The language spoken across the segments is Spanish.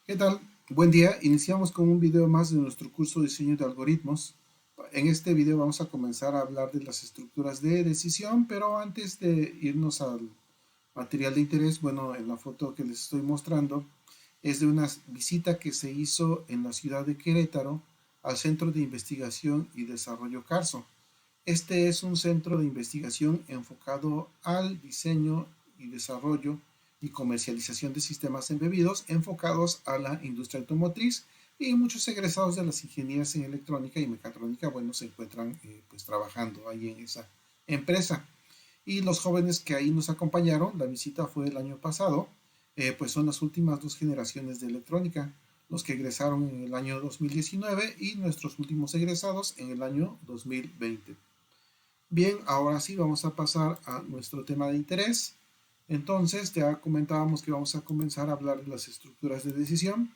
¿Qué tal? Buen día. Iniciamos con un video más de nuestro curso de diseño de algoritmos. En este video vamos a comenzar a hablar de las estructuras de decisión, pero antes de irnos al material de interés, bueno, en la foto que les estoy mostrando es de una visita que se hizo en la ciudad de Querétaro al Centro de Investigación y Desarrollo CARSO. Este es un centro de investigación enfocado al diseño y desarrollo y comercialización de sistemas embebidos enfocados a la industria automotriz, y muchos egresados de las ingenierías en electrónica y mecatrónica, bueno, se encuentran pues trabajando ahí en esa empresa. Y los jóvenes que ahí nos acompañaron, la visita fue el año pasado, pues son las últimas dos generaciones de electrónica, los que egresaron en el año 2019 y nuestros últimos egresados en el año 2020. Bien, ahora sí vamos a pasar a nuestro tema de interés. Entonces, ya comentábamos que vamos a comenzar a hablar de las estructuras de decisión.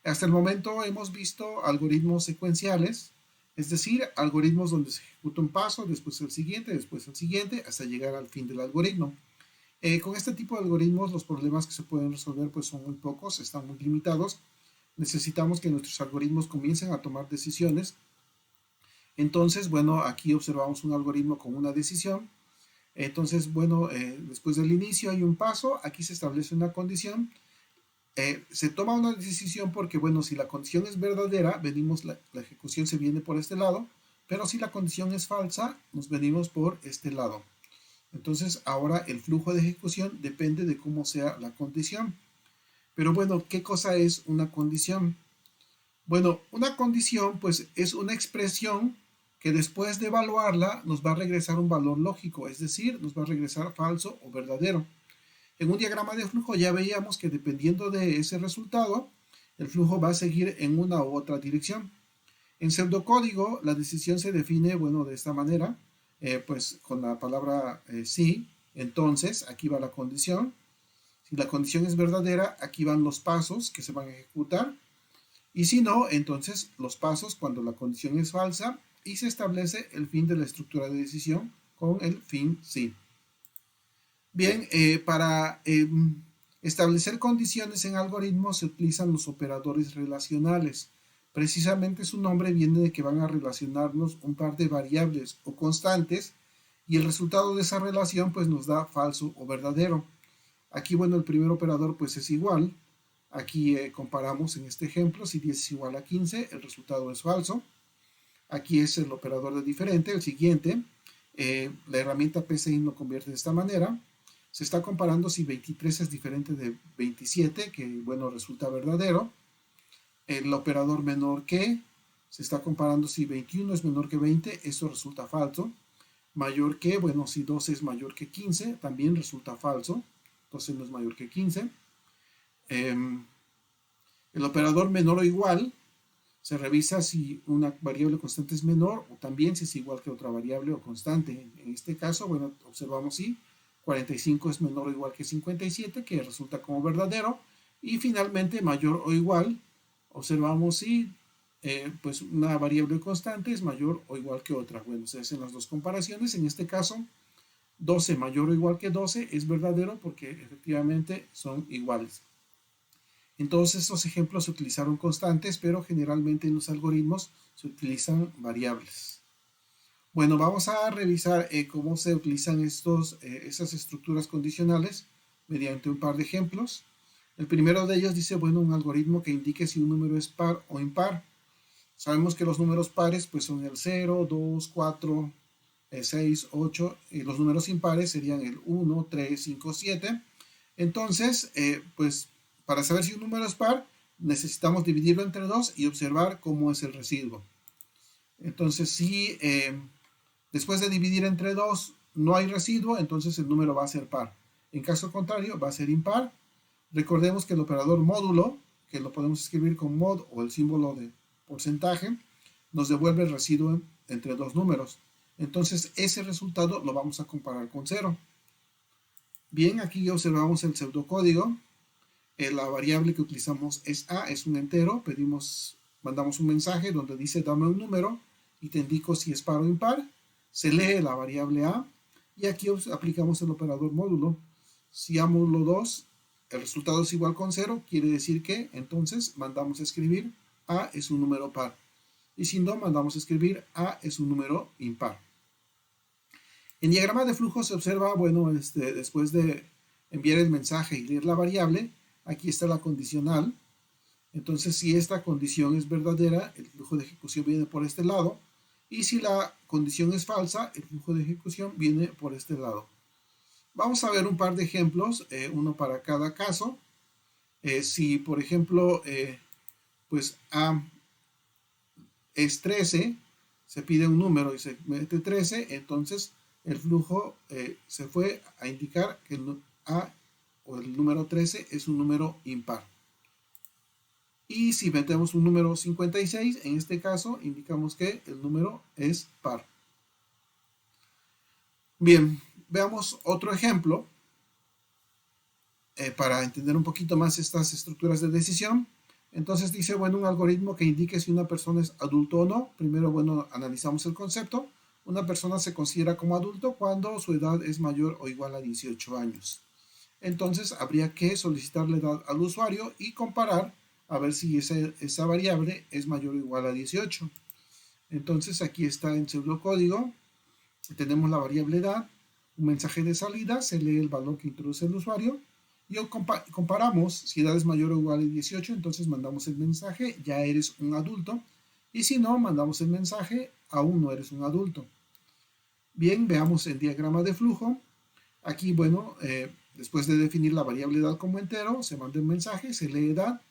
Hasta el momento hemos visto algoritmos secuenciales, es decir, algoritmos donde se ejecuta un paso, después el siguiente, hasta llegar al fin del algoritmo. Con este tipo de algoritmos, los problemas que se pueden resolver pues son muy pocos, están muy limitados. Necesitamos que nuestros algoritmos comiencen a tomar decisiones. Entonces, bueno, aquí observamos un algoritmo con una decisión. Entonces, bueno, después del inicio hay un paso, aquí se establece una condición, se toma una decisión porque, bueno, si la condición es verdadera, venimos, la ejecución se viene por este lado, pero si la condición es falsa, nos venimos por este lado. Entonces, ahora el flujo de ejecución depende de cómo sea la condición. Pero bueno, ¿qué cosa es una condición? Bueno, una condición pues es una expresión que después de evaluarla nos va a regresar un valor lógico, es decir, nos va a regresar falso o verdadero. En un diagrama de flujo ya veíamos que dependiendo de ese resultado, el flujo va a seguir en una u otra dirección. En pseudocódigo, la decisión se define, bueno, de esta manera, pues con la palabra sí, entonces, aquí va la condición. Si la condición es verdadera, aquí van los pasos que se van a ejecutar. Y si no, entonces los pasos cuando la condición es falsa y se establece el fin de la estructura de decisión con el fin sí. Bien, para establecer condiciones en algoritmos se utilizan los operadores relacionales. Precisamente su nombre viene de que van a relacionarnos un par de variables o constantes y el resultado de esa relación pues nos da falso o verdadero. Aquí, bueno, el primer operador pues es igual. Aquí comparamos en este ejemplo, si 10 es igual a 15, el resultado es falso. Aquí es el operador de diferente, el siguiente. La herramienta PCI lo convierte de esta manera. Se está comparando si 23 es diferente de 27, que bueno, resulta verdadero. El operador menor que, se está comparando si 21 es menor que 20, eso resulta falso. Mayor que, bueno, si 12 es mayor que 15, también resulta falso. Entonces no es mayor que 15. El operador menor o igual, se revisa si una variable constante es menor o también si es igual que otra variable o constante. En este caso, bueno, observamos si 45 es menor o igual que 57, que resulta como verdadero. Y finalmente, mayor o igual, observamos si pues una variable constante es mayor o igual que otra. Bueno, se hacen las dos comparaciones. En este caso, 12 mayor o igual que 12 es verdadero porque efectivamente son iguales. En todos estos ejemplos se utilizaron constantes, pero generalmente en los algoritmos se utilizan variables. Bueno, vamos a revisar cómo se utilizan esas estructuras condicionales mediante un par de ejemplos. El primero de ellos dice, bueno, un algoritmo que indique si un número es par o impar. Sabemos que los números pares pues son el 0, 2, 4, 6, 8, y los números impares serían el 1, 3, 5, 7. Entonces, pues para saber si un número es par, necesitamos dividirlo entre 2 y observar cómo es el residuo. Entonces, si después de dividir entre 2 no hay residuo, entonces el número va a ser par. En caso contrario, va a ser impar. Recordemos que el operador módulo, que lo podemos escribir con mod o el símbolo de porcentaje, nos devuelve el residuo entre dos números. Entonces, ese resultado lo vamos a comparar con 0. Bien, aquí observamos el pseudocódigo. La variable que utilizamos es a, es un entero. Mandamos un mensaje donde dice dame un número y te indico si es par o impar. Se lee la variable a y aquí aplicamos el operador módulo. Si a módulo 2 el resultado es igual con 0, quiere decir que entonces mandamos a escribir A es un número par. Y si no, mandamos a escribir A es un número impar. En diagrama de flujo se observa, bueno, después de enviar el mensaje y leer la variable, aquí está la condicional. Entonces, si esta condición es verdadera, el flujo de ejecución viene por este lado. Y si la condición es falsa, el flujo de ejecución viene por este lado. Vamos a ver un par de ejemplos, uno para cada caso. Si, por ejemplo, pues A es 13, se pide un número y se mete 13, entonces el flujo se fue a indicar que el A o el número 13 es un número impar. Y si metemos un número 56, en este caso indicamos que el número es par. Bien, veamos otro ejemplo para entender un poquito más estas estructuras de decisión. Entonces dice, bueno, un algoritmo que indique si una persona es adulto o no. Primero, bueno, analizamos el concepto. Una persona se considera como adulto cuando su edad es mayor o igual a 18 años. Entonces habría que solicitar la edad al usuario y comparar a ver si esa variable es mayor o igual a 18. Entonces aquí está en pseudocódigo, tenemos la variable edad, un mensaje de salida, se lee el valor que introduce el usuario y comparamos si edad es mayor o igual a 18, entonces mandamos el mensaje, ya eres un adulto, y si no, mandamos el mensaje, aún no eres un adulto. Bien, veamos el diagrama de flujo. Aquí, bueno, después de definir la variable edad como entero, se manda un mensaje, se lee edad.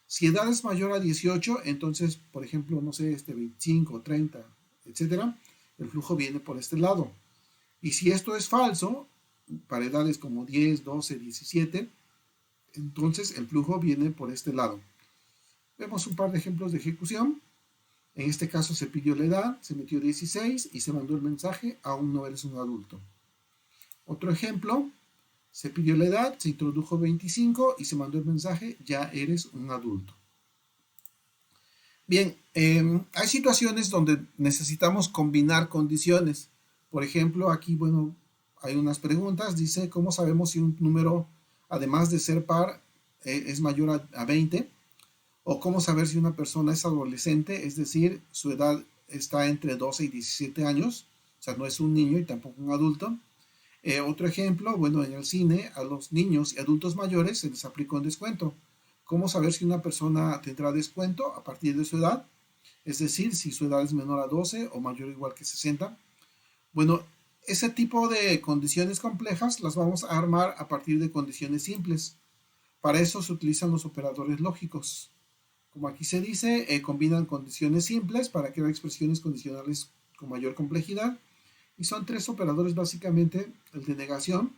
Si edad es mayor a 18, entonces, por ejemplo, no sé, 25, 30, etcétera, el flujo viene por este lado. Y si esto es falso, para edades como 10, 12, 17, entonces el flujo viene por este lado. Vemos un par de ejemplos de ejecución. En este caso se pidió la edad, se metió 16 y se mandó el mensaje, aún no eres un adulto. Otro ejemplo, se pidió la edad, se introdujo 25 y se mandó el mensaje, ya eres un adulto. Bien, hay situaciones donde necesitamos combinar condiciones. Por ejemplo, aquí, bueno, hay unas preguntas. Dice, ¿cómo sabemos si un número, además de ser par, es mayor a 20? O cómo saber si una persona es adolescente, es decir, su edad está entre 12 y 17 años, o sea, no es un niño y tampoco un adulto. Otro ejemplo, bueno, en el cine, a los niños y adultos mayores se les aplica un descuento. ¿Cómo saber si una persona tendrá descuento a partir de su edad? Es decir, si su edad es menor a 12 o mayor o igual que 60. Bueno, ese tipo de condiciones complejas las vamos a armar a partir de condiciones simples. Para eso se utilizan los operadores lógicos. Como aquí se dice, combinan condiciones simples para crear expresiones condicionales con mayor complejidad. Y son tres operadores básicamente: el de negación,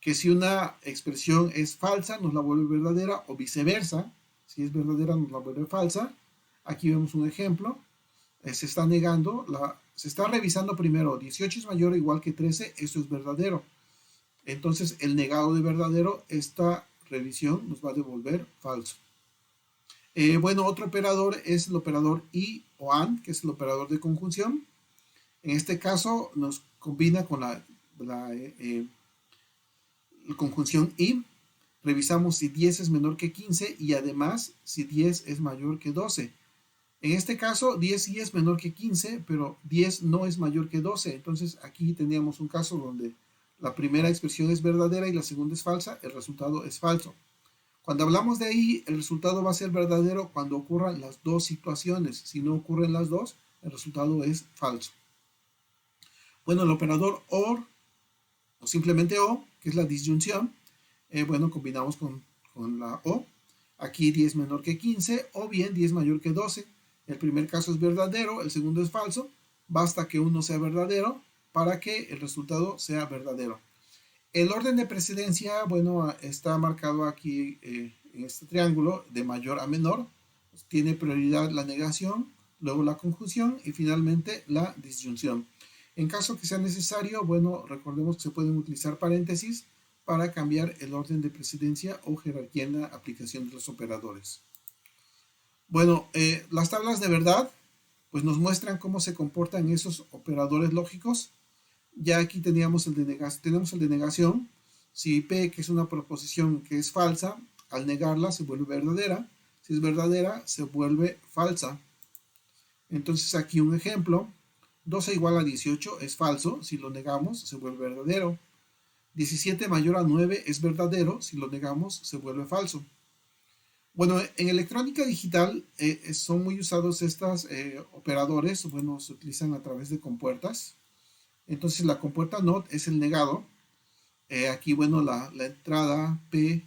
que si una expresión es falsa nos la vuelve verdadera, o viceversa, si es verdadera nos la vuelve falsa. Aquí vemos un ejemplo, se está negando, se está revisando primero, 18 es mayor o igual que 13, eso es verdadero. Entonces el negado de verdadero, esta revisión nos va a devolver falso. Bueno, otro operador es el operador y o AND, que es el operador de conjunción. En este caso nos combina con la conjunción y. Revisamos si 10 es menor que 15 y además si 10 es mayor que 12. En este caso 10 sí es menor que 15, pero 10 no es mayor que 12. Entonces aquí teníamos un caso donde la primera expresión es verdadera y la segunda es falsa, el resultado es falso. Cuando hablamos de ahí, el resultado va a ser verdadero cuando ocurran las dos situaciones. Si no ocurren las dos, el resultado es falso. Bueno, el operador OR, o simplemente O, que es la disyunción, bueno, combinamos con la O. Aquí 10 menor que 15, o bien 10 mayor que 12. El primer caso es verdadero, el segundo es falso. Basta que uno sea verdadero para que el resultado sea verdadero. El orden de precedencia, bueno, está marcado aquí en este triángulo de mayor a menor. Tiene prioridad la negación, luego la conjunción y finalmente la disyunción. En caso que sea necesario, bueno, recordemos que se pueden utilizar paréntesis para cambiar el orden de precedencia o jerarquía en la aplicación de los operadores. Bueno, las tablas de verdad pues nos muestran cómo se comportan esos operadores lógicos. Ya aquí tenemos el de negación. Si P, que es una proposición que es falsa, al negarla se vuelve verdadera. Si es verdadera, se vuelve falsa. Entonces aquí un ejemplo. 12 igual a 18 es falso. Si lo negamos, se vuelve verdadero. 17 mayor a 9 es verdadero. Si lo negamos, se vuelve falso. Bueno, en electrónica digital son muy usados estos operadores. Bueno, se utilizan a través de compuertas. Entonces la compuerta NOT es el negado. Aquí, bueno, la entrada P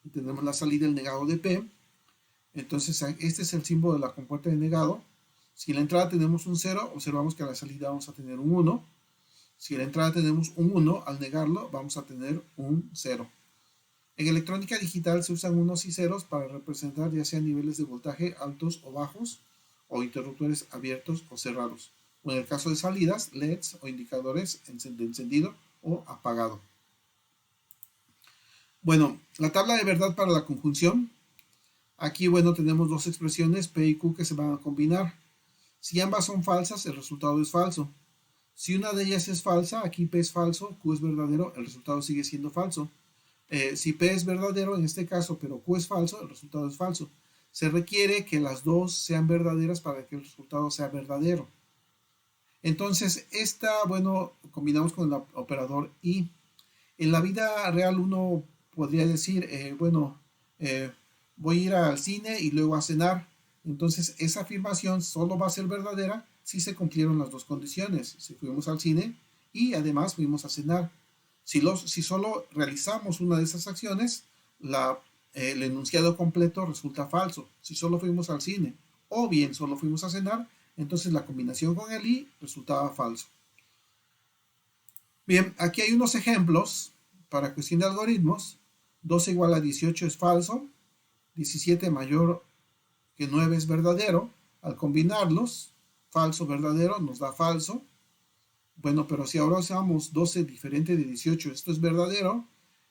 y tenemos la salida, el negado de P. Entonces, este es el símbolo de la compuerta de negado. Si en la entrada tenemos un 0, observamos que a la salida vamos a tener un 1. Si en la entrada tenemos un 1, al negarlo vamos a tener un 0. En electrónica digital se usan unos y ceros para representar ya sea niveles de voltaje altos o bajos, o interruptores abiertos o cerrados. O en el caso de salidas, LEDs o indicadores de encendido o apagado. Bueno, la tabla de verdad para la conjunción. Aquí, bueno, tenemos dos expresiones P y Q que se van a combinar. Si ambas son falsas, el resultado es falso. Si una de ellas es falsa, aquí P es falso, Q es verdadero, el resultado sigue siendo falso. Si P es verdadero en este caso, pero Q es falso, el resultado es falso. Se requiere que las dos sean verdaderas para que el resultado sea verdadero. Entonces, bueno, combinamos con el operador y. En la vida real uno podría decir, bueno, voy a ir al cine y luego a cenar. Entonces, esa afirmación solo va a ser verdadera si se cumplieron las dos condiciones. Si fuimos al cine y además fuimos a cenar. Si solo realizamos una de esas acciones, el enunciado completo resulta falso. Si solo fuimos al cine o bien solo fuimos a cenar, entonces la combinación con el y resultaba falso. Bien, aquí hay unos ejemplos para cuestión de algoritmos. 12 igual a 18 es falso. 17 mayor que 9 es verdadero. Al combinarlos, falso, verdadero, nos da falso. Bueno, pero si ahora usamos 12 diferente de 18, esto es verdadero.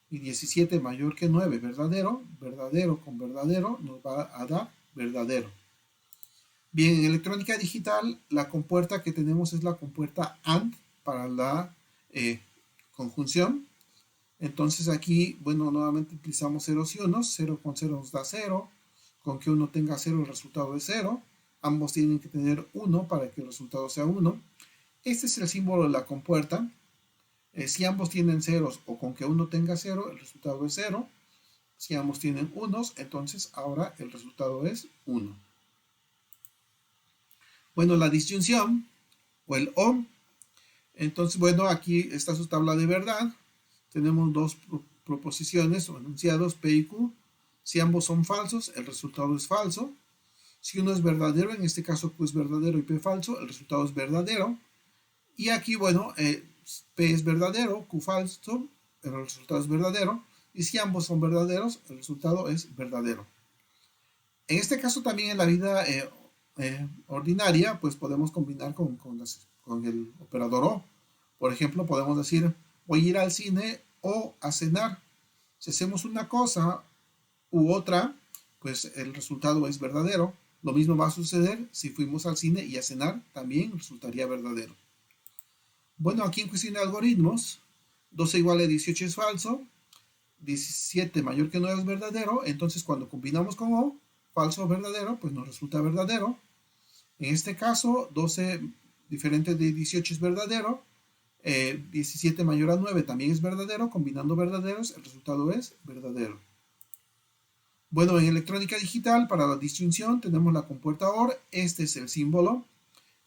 Y 17 mayor que 9, verdadero. Verdadero con verdadero nos va a dar verdadero. Bien, en electrónica digital, la compuerta que tenemos es la compuerta AND para la conjunción. Entonces aquí, bueno, nuevamente utilizamos ceros y unos. 0 con 0 nos da 0. Con que uno tenga 0 el resultado es 0. Ambos tienen que tener 1 para que el resultado sea 1. Este es el símbolo de la compuerta. Si ambos tienen ceros o con que uno tenga 0, el resultado es 0. Si ambos tienen unos, entonces ahora el resultado es 1. Bueno, la disyunción o el OR. Entonces, bueno, aquí está su tabla de verdad. Tenemos dos proposiciones o enunciados P y Q. Si ambos son falsos, el resultado es falso. Si uno es verdadero, en este caso Q es verdadero y P falso, el resultado es verdadero. Y aquí, bueno, P es verdadero, Q falso, el resultado es verdadero. Y si ambos son verdaderos, el resultado es verdadero. En este caso también en la vida ordinaria, pues podemos combinar con el operador O. Por ejemplo, podemos decir, voy a ir al cine o a cenar. Si hacemos una cosa u otra, pues el resultado es verdadero. Lo mismo va a suceder si fuimos al cine y a cenar, también resultaría verdadero. Bueno, aquí en cuestión de algoritmos, 12 igual a 18 es falso, 17 mayor que 9 es verdadero, entonces cuando combinamos con O, falso o verdadero, pues nos resulta verdadero. En este caso, 12 diferente de 18 es verdadero, 17 mayor a 9 también es verdadero, combinando verdaderos, el resultado es verdadero. Bueno, en electrónica digital, para la disyunción, tenemos la compuerta OR, este es el símbolo.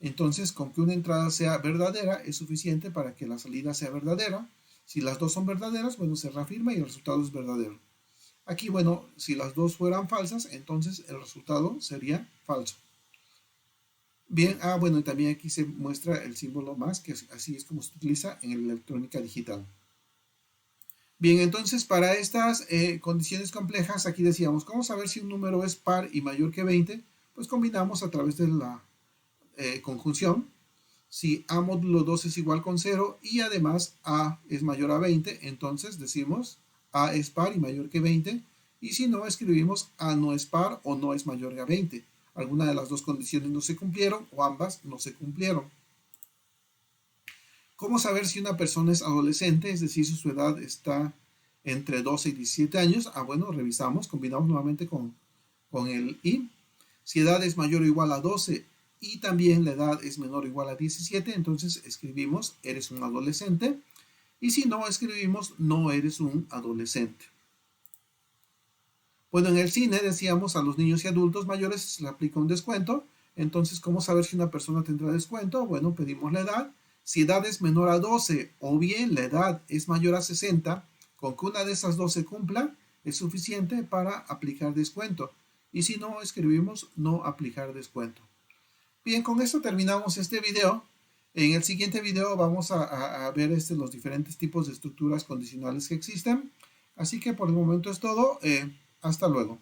Entonces, con que una entrada sea verdadera es suficiente para que la salida sea verdadera. Si las dos son verdaderas, bueno, se reafirma y el resultado es verdadero. Aquí, bueno, si las dos fueran falsas, entonces el resultado sería falso. Bien, bueno, y también aquí se muestra el símbolo más, que así es como se utiliza en la electrónica digital. Bien, entonces para estas condiciones complejas, aquí decíamos, ¿cómo saber si un número es par y mayor que 20? Pues combinamos a través de la conjunción. Si a módulo 2 es igual con 0 y además a es mayor a 20, entonces decimos a es par y mayor que 20. Y si no, escribimos a no es par o no es mayor a 20. Alguna de las dos condiciones no se cumplieron o ambas no se cumplieron. ¿Cómo saber si una persona es adolescente? Es decir, si su edad está entre 12 y 17 años. Bueno, revisamos, combinamos nuevamente con el y. Si edad es mayor o igual a 12 y también la edad es menor o igual a 17, entonces escribimos eres un adolescente. Y si no, escribimos no eres un adolescente. Bueno, en el cine decíamos a los niños y adultos mayores se le aplica un descuento. Entonces, ¿cómo saber si una persona tendrá descuento? Bueno, pedimos la edad. Si edad es menor a 12 o bien la edad es mayor a 60, con que una de esas dos se cumpla, es suficiente para aplicar descuento. Y si no, escribimos no aplicar descuento. Bien, con esto terminamos este video. En el siguiente video vamos a ver los diferentes tipos de estructuras condicionales que existen. Así que por el momento es todo. Hasta luego.